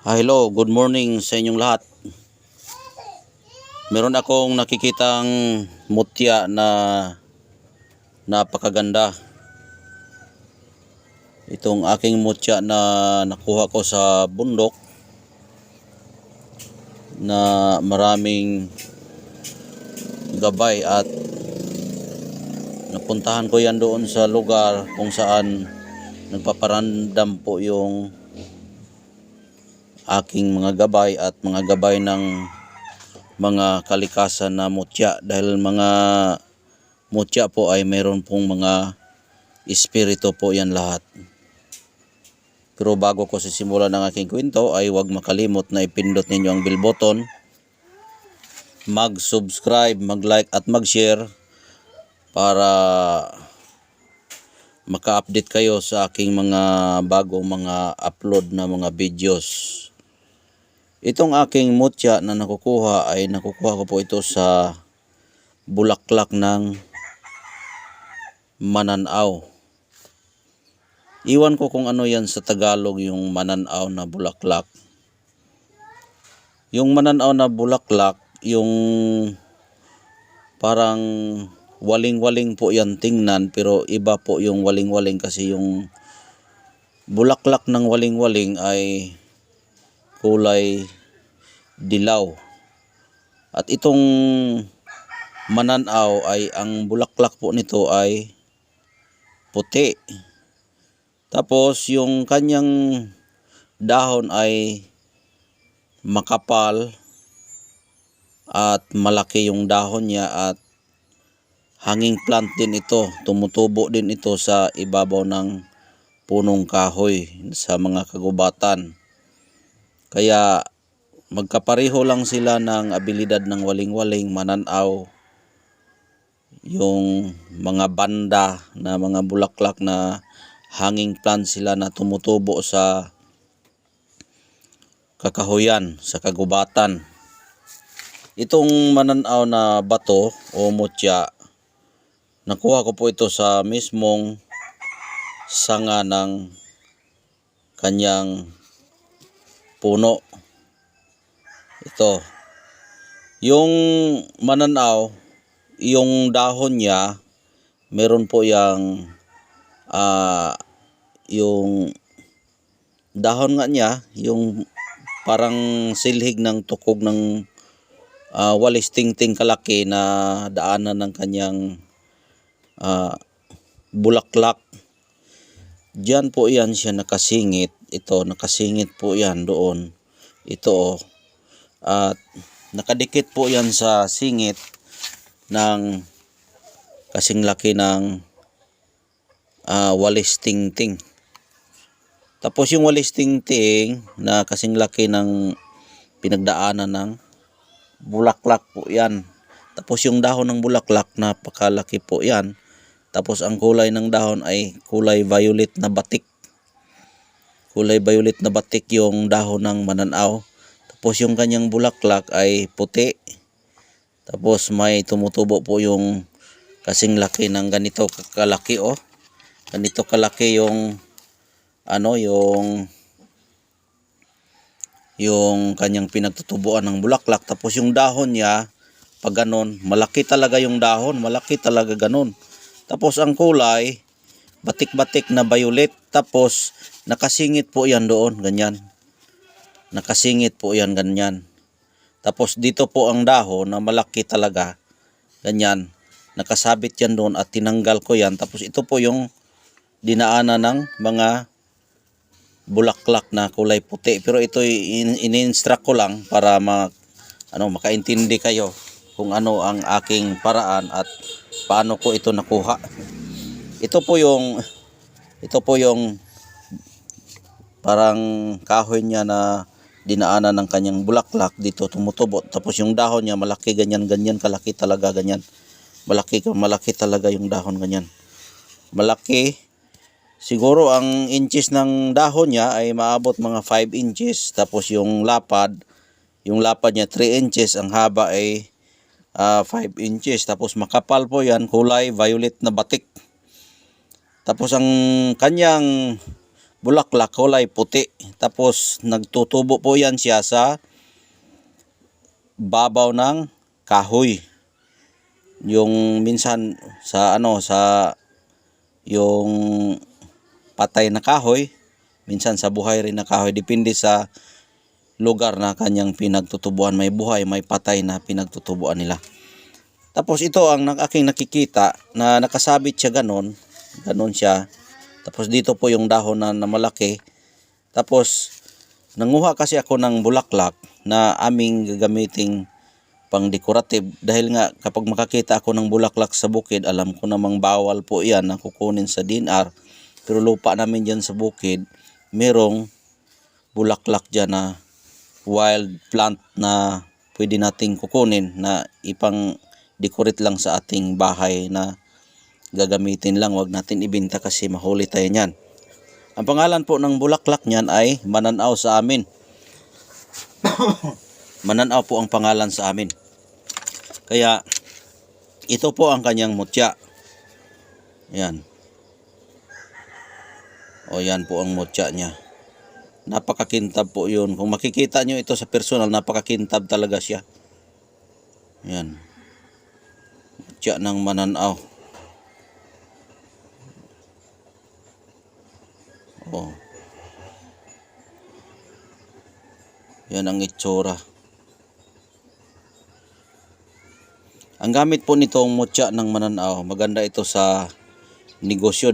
Hello, good morning sa inyong lahat. Meron akong nakikitang mutya na napakaganda. Itong aking mutya na nakuha ko sa bundok na maraming gabay at napuntahan ko yan doon sa lugar kung saan nagpaparandam po yung aking mga gabay at mga gabay ng mga kalikasan na mutya, dahil mga mutya po ay mayroon pong mga espiritu po yan lahat. Pero bago ko sisimulan ng aking kwento ay huwag makalimot na ipindot ninyo ang bell button, mag-subscribe, mag-like at mag-share para maka-update kayo sa aking mga bagong mga upload na mga videos. Itong aking mutya na nakukuha ko po ito sa bulaklak ng mananaw. Iwan ko kung ano yan sa Tagalog, yung mananaw na bulaklak. Yung mananaw na bulaklak, yung parang waling-waling po yan tingnan, pero iba po yung waling-waling kasi yung bulaklak ng waling-waling ay kulay dilaw. At itong mananaw ay ang bulaklak po nito ay puti. Tapos yung kanyang dahon ay makapal at malaki yung dahon niya, at hanging plant din ito. Tumutubo din ito sa ibabaw ng punong kahoy sa mga kagubatan. Kaya magkapareho lang sila ng abilidad ng waling-waling, mananaw, yung mga banda na mga bulaklak na hanging plant sila na tumutubo sa kakahuyan, sa kagubatan. Itong mananaw na bato o mutya, nakuha ko po ito sa mismong sanga ng kanyang puno. Ito, yung mananaw, yung dahon niya, meron po yung dahon nga niya, yung parang silhig ng tukog ng walis tingting kalaki na daanan ng kanyang bulaklak. Diyan po yan siya nakasingit. Ito, nakasingit po yan doon. Ito, at nakadikit po yan sa singit ng kasing laki ng walis tingting. Tapos yung walis tingting na kasing laki ng pinagdaanan ng bulaklak po yan. Tapos yung dahon ng bulaklak, napakalaki po yan. Tapos ang kulay ng dahon ay kulay violet na batik. Kulay violet na batik yung dahon ng mananaw. Tapos yung kanyang bulaklak ay puti. Tapos may tumutubo po yung kasing laki ng ganito kalaki, oh. Ganito kalaki yung yung kanyang pinagtutubuan ng bulaklak. Tapos yung dahon niya, pag ganon, malaki talaga yung dahon, malaki talaga ganon. Tapos ang kulay, batik-batik na violet. Tapos nakasingit po yan doon, ganyan. Nakasingit po yan, ganyan. Tapos dito po ang dahon na malaki talaga, ganyan. Nakasabit yan doon at tinanggal ko yan. Tapos ito po yung dinaanan ng mga bulaklak na kulay puti. Pero ito ini-instruct ko lang para makaintindi kayo kung ano ang aking paraan at paano ko ito nakuha. Ito po yung parang kahoy niya na dinaanan ng kanyang bulaklak, dito tumutubo. Tapos yung dahon niya malaki, ganyan kalaki talaga, ganyan. Malaki talaga yung dahon, ganyan. Malaki. Siguro ang inches ng dahon niya ay maabot mga 5 inches. Tapos yung lapad niya 3 inches, ang haba ay 5 inches. Tapos makapal po yan, kulay violet na batik. Tapos ang kanyang bulaklak kulay puti. Tapos nagtutubo po yan siya sa babaw ng kahoy. Yung minsan sa yung patay na kahoy, minsan sa buhay rin na kahoy, depende sa lugar na kanyang pinagtutubuan, may buhay, may patay na pinagtutubuan nila. Tapos ito ang aking nakikita na nakasabit siya ganon siya. Tapos dito po yung dahon na malaki. Tapos nanguha kasi ako ng bulaklak na aming gagamiting pang decorative, dahil nga kapag makakita ako ng bulaklak sa bukid, alam ko namang bawal po yan na kukunin sa DNR, pero lupa namin dyan sa bukid, merong bulaklak dyan na wild plant na pwede nating kukunin na ipang decorate lang sa ating bahay, na gagamitin lang, wag natin ibenta kasi mahuli tayo niyan. Ang pangalan po ng bulaklak niyan ay mananaw sa amin. Mananaw po ang pangalan sa amin. Kaya ito po ang kanyang mutya. Yan. O yan po ang mutya niya. Napakakintab po yun. Kung makikita nyo ito sa personal, napakakintab talaga siya. Yan. Mutya ng mananaw. O. Yan ang itsura. Ang gamit po nitong mutya ng mananaw, maganda ito sa negosyo.